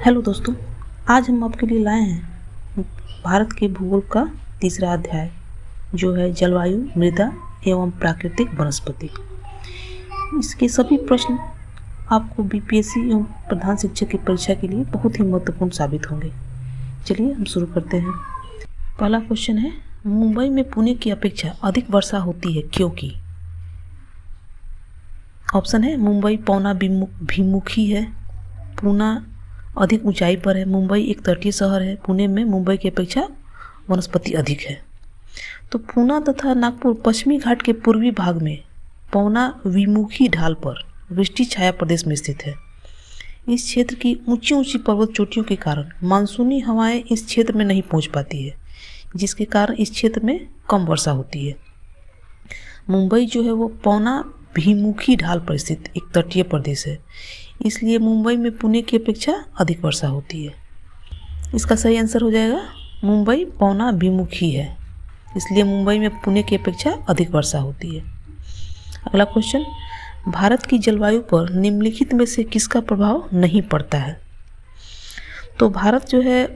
Hello दोस्तों, आज हम आपके लिए लाए हैं भारत के भूगोल का तीसरा अध्याय जो है जलवायु, मृदा एवं प्राकृतिक वनस्पति। इसके सभी प्रश्न आपको बीपीएससी एवं प्रधान शिक्षक की परीक्षा के लिए बहुत ही महत्वपूर्ण साबित होंगे। चलिए हम शुरू करते हैं। पहला क्वेश्चन है, मुंबई में पुणे की अपेक्षा अधिक वर्षा होती है क्योंकि? ऑप्शन है मुंबई पौना भिमुखी है, पुणे अधिक ऊंचाई पर है, मुंबई एक तटीय शहर है, पुणे में मुंबई की अपेक्षा वनस्पति अधिक है। तो पुणे तथा नागपुर पश्चिमी घाट के पूर्वी भाग में पौना विमुखी ढाल पर वृष्टि छाया प्रदेश में स्थित है। इस क्षेत्र की ऊंची ऊंची पर्वत चोटियों के कारण मानसूनी हवाएं इस क्षेत्र में नहीं पहुंच पाती है, जिसके कारण इस क्षेत्र में कम वर्षा होती है। मुंबई जो है वो पौना भिमुखी ढाल पर स्थित एक तटीय प्रदेश है, इसलिए मुंबई में पुणे की अपेक्षा अधिक वर्षा होती है। इसका सही आंसर हो जाएगा मुंबई पौना भिमुखी है, इसलिए मुंबई में पुणे की अपेक्षा अधिक वर्षा होती है। अगला क्वेश्चन, भारत की जलवायु पर निम्नलिखित में से किसका प्रभाव नहीं पड़ता है? तो भारत जो है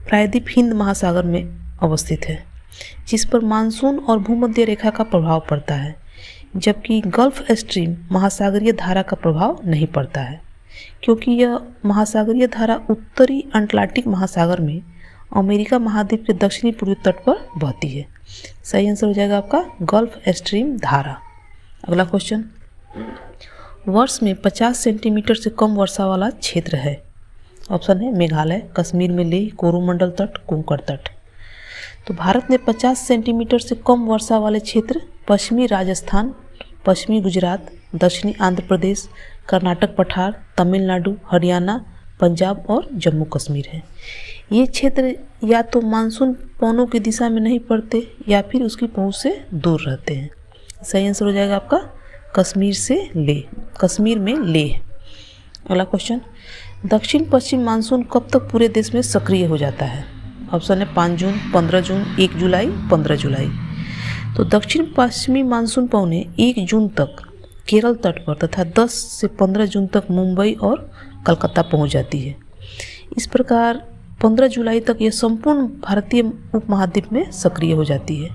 प्रायद्वीप हिंद महासागर में अवस्थित है, जिस पर मानसून और भूमध्य रेखा का प्रभाव पड़ता है, जबकि गल्फ स्ट्रीम महासागरीय धारा का प्रभाव नहीं पड़ता है, क्योंकि यह महासागरीय धारा उत्तरी अटलांटिक महासागर में अमेरिका महाद्वीप के दक्षिणी पूर्वी तट पर बहती है। सही आंसर हो जाएगा आपका गल्फ स्ट्रीम धारा। अगला क्वेश्चन, वर्ष में 50 सेंटीमीटर से कम वर्षा वाला क्षेत्र है। ऑप्शन है मेघालय, कश्मीर में लेह, कोरोमंडल तट, कोंकण तट। तो भारत में 50 सेंटीमीटर से कम वर्षा वाले क्षेत्र पश्चिमी राजस्थान, पश्चिमी गुजरात, दक्षिणी आंध्र प्रदेश, कर्नाटक पठार, तमिलनाडु, हरियाणा, पंजाब और जम्मू कश्मीर है। ये क्षेत्र या तो मानसून पवनों की दिशा में नहीं पड़ते या फिर उसकी पहुंच से दूर रहते हैं। सही आंसर हो जाएगा आपका कश्मीर से लेह, कश्मीर में लेह। अगला क्वेश्चन, दक्षिण पश्चिम मानसून कब तक पूरे देश में सक्रिय हो जाता है? ऑप्शन है 5 जून, 15 जून, 1 जुलाई, 15 जुलाई। तो दक्षिण पश्चिमी मानसून पवनें 1 जून तक केरल तट पर तथा 10 से 15 जून तक मुंबई और कलकत्ता पहुंच जाती है। इस प्रकार 15 जुलाई तक यह संपूर्ण भारतीय उपमहाद्वीप में सक्रिय हो जाती है।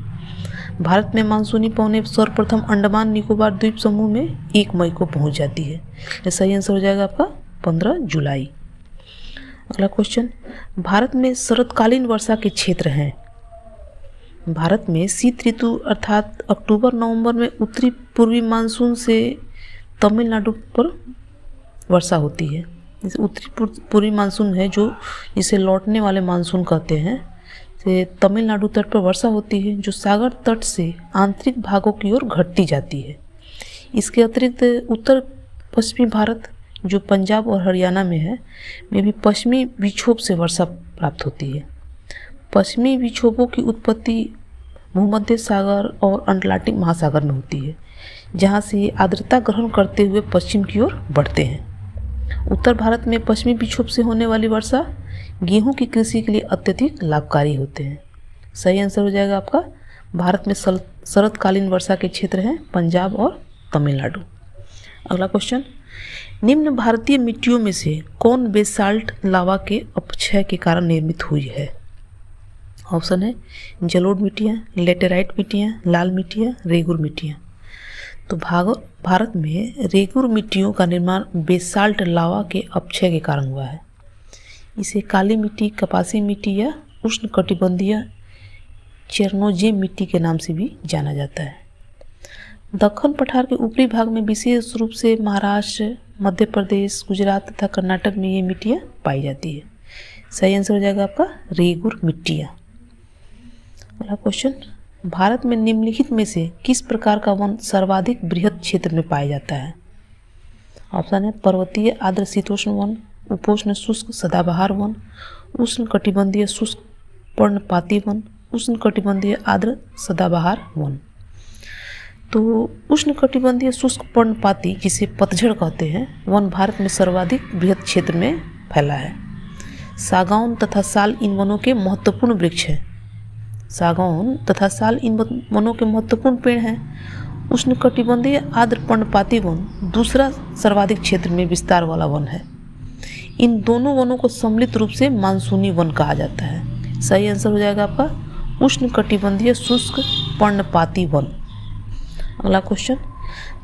भारत में मानसूनी पवनें सर्वप्रथम अंडमान निकोबार द्वीप समूह में 1 मई को पहुंच जाती है। यह सही आंसर हो जाएगा आपका 15 जुलाई। अगला क्वेश्चन, भारत में शरतकालीन वर्षा के क्षेत्र हैं। भारत में शीत ऋतु अर्थात अक्टूबर नवंबर में उत्तरी पूर्वी मानसून से तमिलनाडु पर वर्षा होती है। जैसे उत्तरी पूर्वी मानसून है जो इसे लौटने वाले मानसून कहते हैं, से तमिलनाडु तट पर वर्षा होती है, जो सागर तट से आंतरिक भागों की ओर घटती जाती है। इसके अतिरिक्त उत्तर पश्चिमी भारत जो पंजाब और हरियाणा में है, में भी पश्चिमी विक्षोभ से वर्षा प्राप्त होती है। पश्चिमी विक्षोभों की उत्पत्ति भूमध्य सागर और अटलांटिक महासागर में होती है, जहां से ये आर्द्रता ग्रहण करते हुए पश्चिम की ओर बढ़ते हैं। उत्तर भारत में पश्चिमी विक्षोभ से होने वाली वर्षा गेहूं की कृषि के लिए अत्यधिक लाभकारी होते हैं। सही आंसर हो जाएगा आपका भारत में शरतकालीन वर्षा के क्षेत्र हैं पंजाब और तमिलनाडु। अगला क्वेश्चन, निम्न भारतीय मिट्टियों में से कौन बेसाल्ट लावा के अपक्षय के कारण निर्मित हुई है? ऑप्शन है जलोढ़ मिट्टियाँ, लेटेराइट मिट्टियाँ, लाल मिट्टियाँ, रेगुर मिट्टियाँ। तो भारत में रेगुर मिट्टियों का निर्माण बेसाल्ट लावा के अपक्षय के कारण हुआ है। इसे काली मिट्टी, कपासी मिट्टी या उष्णकटिबंधीय चेरनोजेम मिट्टी के नाम से भी जाना जाता है। दक्कन पठार के ऊपरी भाग में विशेष रूप से महाराष्ट्र, मध्य प्रदेश, गुजरात तथा कर्नाटक में ये मिट्टियाँ पाई जाती है। सही आंसर हो जाएगा आपका रेगुर मिट्टियाँ। अगला क्वेश्चन, भारत में निम्नलिखित में से किस प्रकार का वन सर्वाधिक बृहद क्षेत्र में पाया जाता है? ऑप्शन है पर्वतीय आर्द्र शीतोष्ण वन, उपोष्ण शुष्क सदाबहार वन, उष्णकटिबंधीय शुष्क पर्णपाती वन, उष्णकटिबंधीय आर्द्र सदाबहार वन। तो उष्णकटिबंधीय शुष्क पर्णपाती जिसे पतझड़ कहते हैं वन भारत में सर्वाधिक बृहद क्षेत्र में फैला है। सागौन तथा साल इन वनों के महत्वपूर्ण वृक्ष हैं। सागौन तथा साल इन वनों के महत्वपूर्ण पेड़ हैं। उष्णकटिबंधीय आर्द्र पर्णपाती वन दूसरा सर्वाधिक क्षेत्र में विस्तार वाला वन है। इन दोनों वनों को सम्मिलित रूप से मानसूनी वन कहा जाता है। सही आंसर हो जाएगा आपका उष्णकटिबंधीय शुष्क पर्णपाती वन। अगला क्वेश्चन,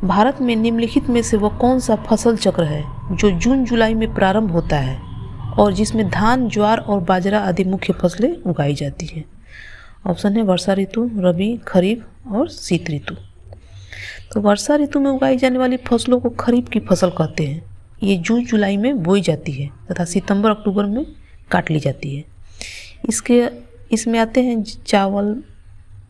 भारत में निम्नलिखित में से वह कौन सा फसल चक्र है जो जून जुलाई में प्रारंभ होता है और जिसमें धान, ज्वार और बाजरा आदि मुख्य फसलें उगाई जाती है? ऑप्शन है वर्षा ऋतु, रबी, खरीफ और शीत ऋतु। तो वर्षा ऋतु में उगाई जाने वाली फसलों को खरीफ की फसल कहते हैं। ये जून जुलाई में बोई जाती है तथा सितंबर अक्टूबर में काट ली जाती है। इसमें आते हैं चावल,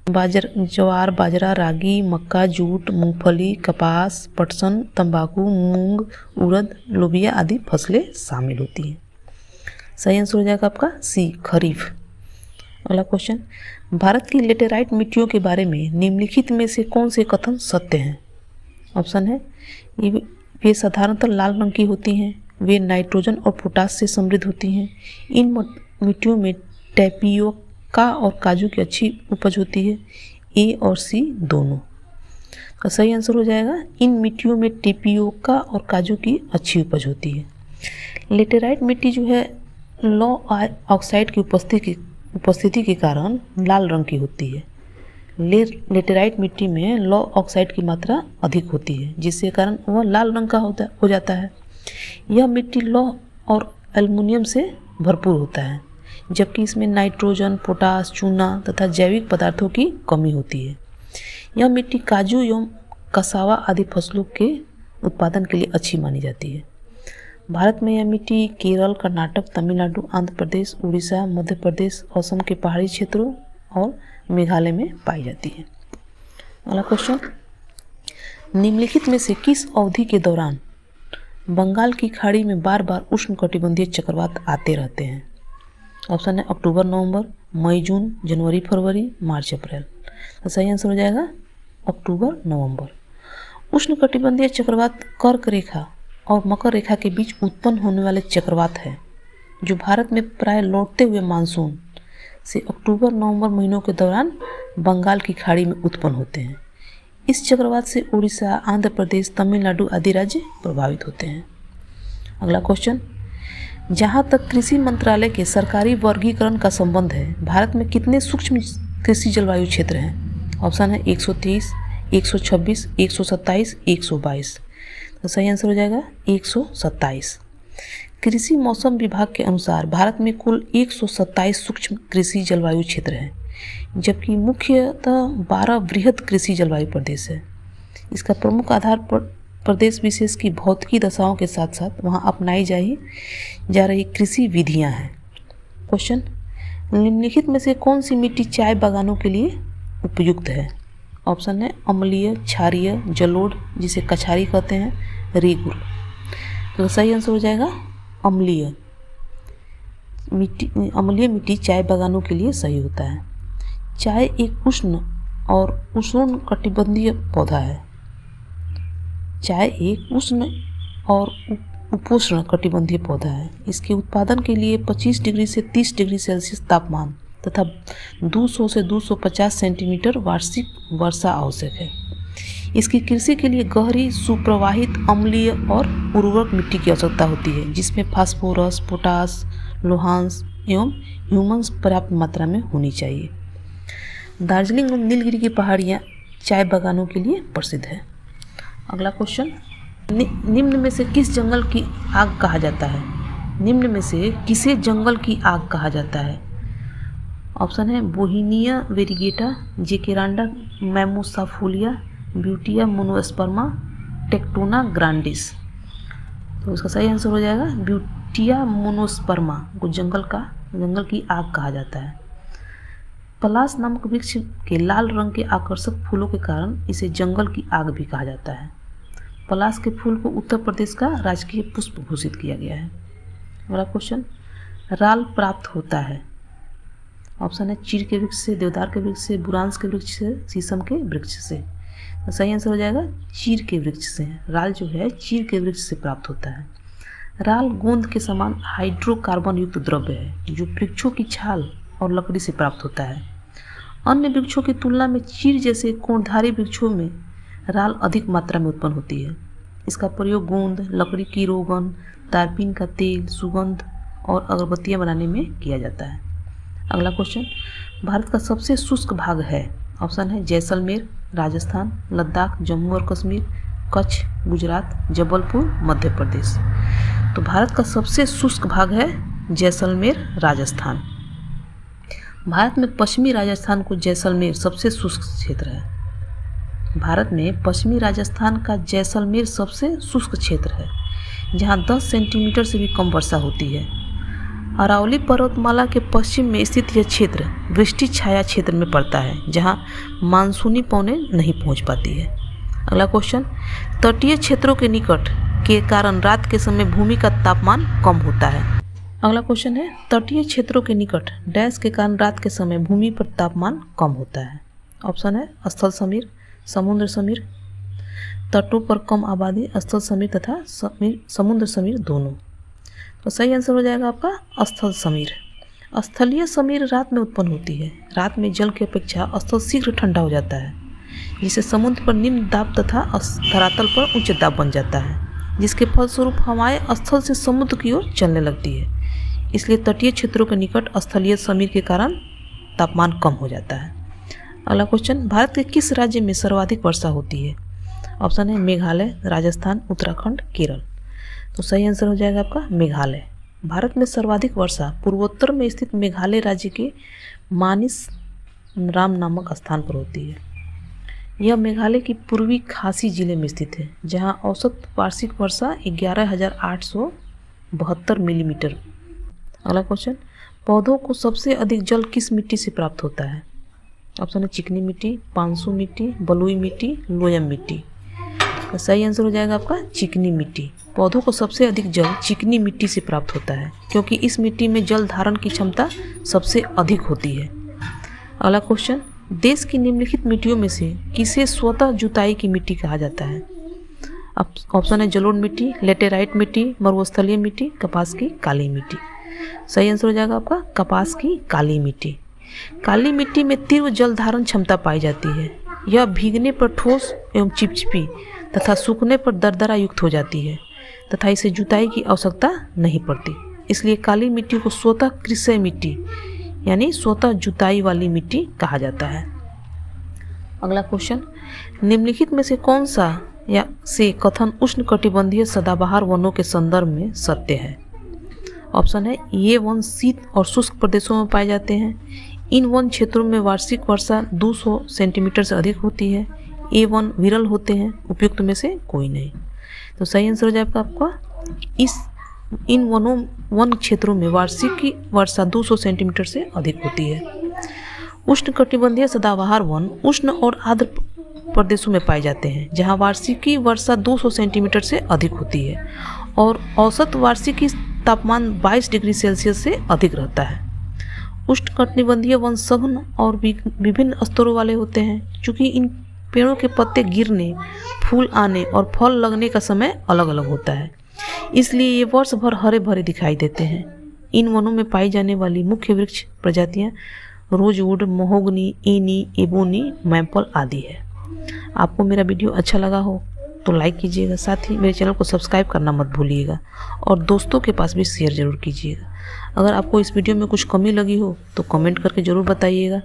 ज्वार, बाजरा, रागी, मक्का, जूट, मूंगफली, कपास, पटसन, तंबाकू, मूंग, उड़द, लोबिया आदि फसलें शामिल होती हैं। सही आंसर हो जाएगा आपका सी, खरीफ। अगला क्वेश्चन, भारत की लेटेराइट मिट्टियों के बारे में निम्नलिखित में से कौन से कथन सत्य हैं? ऑप्शन है वे साधारणतः लाल रंग की होती हैं, वे नाइट्रोजन और पोटास से समृद्ध होती हैं, इन मिट्टियों में टैपियोका और काजू की अच्छी उपज होती है, ए और सी दोनों। तो सही आंसर हो जाएगा इन मिट्टियों में टेपियोका और काजू की अच्छी उपज होती है। लेटेराइट मिट्टी जो है लौ ऑक्साइड की उपस्थिति के कारण लाल रंग की होती है। लेटेराइट मिट्टी में लौ ऑक्साइड की मात्रा अधिक होती है जिसके कारण वह लाल रंग का हो जाता है। यह मिट्टी लौ और एल्युमिनियम से भरपूर होता है, जबकि इसमें नाइट्रोजन, पोटास, चूना तथा जैविक पदार्थों की कमी होती है। यह मिट्टी काजू एवं कसावा आदि फसलों के उत्पादन के लिए अच्छी मानी जाती है। भारत में यह मिट्टी केरल, कर्नाटक, तमिलनाडु, आंध्र प्रदेश, उड़ीसा, मध्य प्रदेश, असम के पहाड़ी क्षेत्रों और मेघालय में पाई जाती है। अगला क्वेश्चन, निम्नलिखित में से किस अवधि के दौरान बंगाल की खाड़ी में बार बार उष्णकटिबंधीय चक्रवात आते रहते हैं? ऑप्शन है अक्टूबर नवंबर, मई जून, जनवरी फरवरी, मार्च अप्रैल। तो सही आंसर हो जाएगा अक्टूबर नवंबर। उष्णकटिबंधीय चक्रवात कर्क रेखा और मकर रेखा के बीच उत्पन्न होने वाले चक्रवात है जो भारत में प्राय लौटते हुए मानसून से अक्टूबर नवंबर महीनों के दौरान बंगाल की खाड़ी में उत्पन्न होते हैं। इस चक्रवात से उड़ीसा, आंध्र प्रदेश, तमिलनाडु आदि राज्य प्रभावित होते हैं। अगला क्वेश्चन, जहाँ तक कृषि मंत्रालय के सरकारी वर्गीकरण का संबंध है, भारत में कितने सूक्ष्म कृषि जलवायु क्षेत्र हैं? ऑप्शन है 130, 126, 127, 122। तो सही आंसर हो जाएगा 127। कृषि मौसम विभाग के अनुसार भारत में कुल 127 सूक्ष्म कृषि जलवायु क्षेत्र हैं, जबकि मुख्यतः 12 वृहद कृषि जलवायु प्रदेश है। इसका प्रमुख आधार प्रदेश विशेष की भौतिकी दशाओं के साथ साथ वहां अपनाई जा रही कृषि विधियां हैं। क्वेश्चन, निम्नलिखित में से कौन सी मिट्टी चाय बागानों के लिए उपयुक्त है? ऑप्शन है अम्लीय, क्षारीय, जलोढ़ जिसे कछारी कहते हैं, रेगुर। तो सही आंसर हो जाएगा अम्लीय मिट्टी। अम्लीय मिट्टी चाय बागानों के लिए सही होता है। चाय एक उष्ण और उष्णकटिबंधीय पौधा है। चाय एक उष्ण और उपोष्ण कटिबंधीय पौधा है। इसके उत्पादन के लिए 25 डिग्री से 30 डिग्री सेल्सियस तापमान तथा 200 से 250 सेंटीमीटर वार्षिक वर्षा आवश्यक है। इसकी कृषि के लिए गहरी, सुप्रवाहित, अम्लीय और उर्वरक मिट्टी की आवश्यकता होती है, जिसमें फास्फोरस, पोटास, लोहांश एवं ह्यूमस पर्याप्त मात्रा में होनी चाहिए। दार्जिलिंग और नीलगिरी की पहाड़ियाँ चाय बागानों के लिए प्रसिद्ध है। अगला क्वेश्चन, निम्न में से किस जंगल की आग कहा जाता है? निम्न में से किसे जंगल की आग कहा जाता है? ऑप्शन है बोहिनिया वेरिगेटा, जेकेरांडा मैमोसाफोलिया, ब्यूटिया मोनोस्पर्मा, टेक्टोना ग्रांडिस। तो इसका सही आंसर हो जाएगा ब्यूटिया मोनोस्पर्मा को जंगल की आग कहा जाता है। पलाश नामक वृक्ष के लाल रंग के आकर्षक फूलों के कारण इसे जंगल की आग भी कहा जाता है। पलाश के फूल को उत्तर प्रदेश का राजकीय पुष्प घोषित किया गया है। अगला क्वेश्चन, राल प्राप्त होता है? ऑप्शन है चीड़ के वृक्ष से, देवदार के वृक्ष से, बुरांस के वृक्ष से, शीशम के वृक्ष से। तो सही आंसर हो जाएगा चीड़ के वृक्ष से। राल जो है चीड़ के वृक्ष से प्राप्त होता है। राल गोंद के समान हाइड्रोकार्बन युक्त द्रव्य है जो वृक्षों की छाल और लकड़ी से प्राप्त होता है। अन्य वृक्षों की तुलना में चीड़ जैसे कोणधारी वृक्षों में राल अधिक मात्रा में उत्पन्न होती है। इसका प्रयोग गोंद, लकड़ी की रोगन, तारपीन का तेल, सुगंध और अगरबत्तियां बनाने में किया जाता है। अगला क्वेश्चन, भारत का सबसे शुष्क भाग है। ऑप्शन है जैसलमेर, राजस्थान, लद्दाख, जम्मू और कश्मीर, कच्छ, गुजरात, जबलपुर, मध्य प्रदेश। तो भारत का सबसे शुष्क भाग है जैसलमेर, राजस्थान। भारत में पश्चिमी राजस्थान को जैसलमेर सबसे शुष्क क्षेत्र है। भारत में पश्चिमी राजस्थान का जैसलमेर सबसे शुष्क क्षेत्र है, जहां 10 सेंटीमीटर से भी कम वर्षा होती है। अरावली पर्वतमाला के पश्चिम में स्थित यह क्षेत्र वृष्टि छाया क्षेत्र में पड़ता है, जहां मानसूनी पवनें नहीं पहुंच पाती है। अगला क्वेश्चन, तटीय क्षेत्रों के निकट के कारण रात के समय भूमि का तापमान कम होता है। अगला क्वेश्चन है, तटीय क्षेत्रों के निकट डैश के कारण रात के समय भूमि पर तापमान कम होता है। ऑप्शन है स्थल समीर, समुद्र समीर, तटों पर कम आबादी, स्थल समीर तथा समुद्र समीर दोनों। तो सही आंसर हो जाएगा आपका स्थल समीर। स्थलीय समीर रात में उत्पन्न होती है। रात में जल की अपेक्षा स्थल शीघ्र ठंडा हो जाता है, जिससे समुद्र पर निम्न दाब तथा धरातल पर उच्च दाब बन जाता है, जिसके फलस्वरूप हवाएं स्थल से समुद्र की ओर चलने लगती है। इसलिए तटीय क्षेत्रों के निकट स्थलीय समीर के कारण तापमान कम हो जाता है। अगला क्वेश्चन, भारत के किस राज्य में सर्वाधिक वर्षा होती है। ऑप्शन है मेघालय, राजस्थान, उत्तराखंड, केरल। तो सही आंसर हो जाएगा आपका मेघालय। भारत में सर्वाधिक वर्षा पूर्वोत्तर में स्थित मेघालय राज्य के मानिस राम नामक स्थान पर होती है। यह मेघालय की पूर्वी खासी जिले में स्थित है, जहां औसत वार्षिक वर्षा 11,872 मिलीमीटर। अगला क्वेश्चन, पौधों को सबसे अधिक जल किस मिट्टी से प्राप्त होता है। ऑप्शन है चिकनी मिट्टी, पांसु मिट्टी, बलुई मिट्टी, लोयम मिट्टी। तो सही आंसर हो जाएगा आपका चिकनी मिट्टी। पौधों को सबसे अधिक जल चिकनी मिट्टी से प्राप्त होता है, क्योंकि इस मिट्टी में जल धारण की क्षमता सबसे अधिक होती है। अगला क्वेश्चन, देश की निम्नलिखित मिट्टियों में से किसे स्वतः जुताई की मिट्टी कहा जाता है। ऑप्शन है जलोढ़ मिट्टी, लेटेराइट मिट्टी, मरुस्थलीय मिट्टी, कपास की काली मिट्टी। सही आंसर हो जाएगा आपका कपास की काली मिट्टी। काली मिट्टी में तीव्र जल धारण क्षमता पाई जाती है। यह भीगने पर ठोस एवं चिपचिपी तथा सूखने पर दरदरा युक्त हो जाती है तथा इसे जुताई की आवश्यकता नहीं पड़ती। इसलिए काली मिट्टी को स्वतः कृषि मिट्टी यानी स्वतः जुताई वाली मिट्टी कहा जाता है। अगला क्वेश्चन, निम्नलिखित में से कौन सा या से कथन उष्णकटिबंधीय सदाबहार वनों के संदर्भ में सत्य है। ऑप्शन है ये वन शीत और शुष्क प्रदेशों में पाए जाते हैं। इन वन क्षेत्रों में वार्षिक वर्षा 200 सेंटीमीटर से अधिक होती है। ये वन विरल होते हैं। उपयुक्त में से कोई नहीं। तो सही आंसर हो जाएगा आपका इन वन क्षेत्रों में वार्षिक की वर्षा 200 सेंटीमीटर से अधिक होती है। उष्णकटिबंधीय सदाबहार वन उष्ण और आर्द्र प्रदेशों में पाए जाते हैं, जहां वार्षिकी वर्षा 200 सेंटीमीटर से अधिक होती है और औसत वार्षिकी तापमान 22 डिग्री सेल्सियस से अधिक रहता है। उष्णकटिबंधीय वन सघन और विभिन्न स्तरों वाले होते हैं। चूँकि इन पेड़ों के पत्ते गिरने, फूल आने और फल लगने का समय अलग अलग होता है, इसलिए ये वर्ष भर हरे भरे दिखाई देते हैं। इन वनों में पाई जाने वाली मुख्य वृक्ष प्रजातियाँ rosewood, mahogany, any, ebony, maple आदि है। आपको मेरा वीडियो अच्छा लगा हो तो लाइक कीजिएगा, साथ ही मेरे चैनल को सब्सक्राइब करना मत भूलिएगा और दोस्तों के पास भी शेयर ज़रूर कीजिएगा। अगर आपको इस वीडियो में कुछ कमी लगी हो तो कमेंट करके ज़रूर बताइएगा।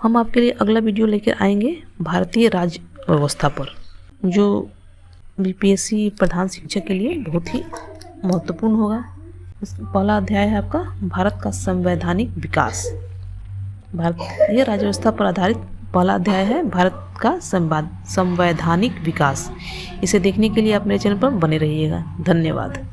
हम आपके लिए अगला वीडियो लेकर आएंगे भारतीय राज्य व्यवस्था पर, जो बीपीएससी प्रधान शिक्षक के लिए बहुत ही महत्वपूर्ण होगा। पहला अध्याय है आपका भारत का संवैधानिक विकास। भारतीय राज्य व्यवस्था पर आधारित पहला अध्याय है भारत का संवैधानिक विकास। इसे देखने के लिए आप मेरे चैनल पर बने रहिएगा। धन्यवाद।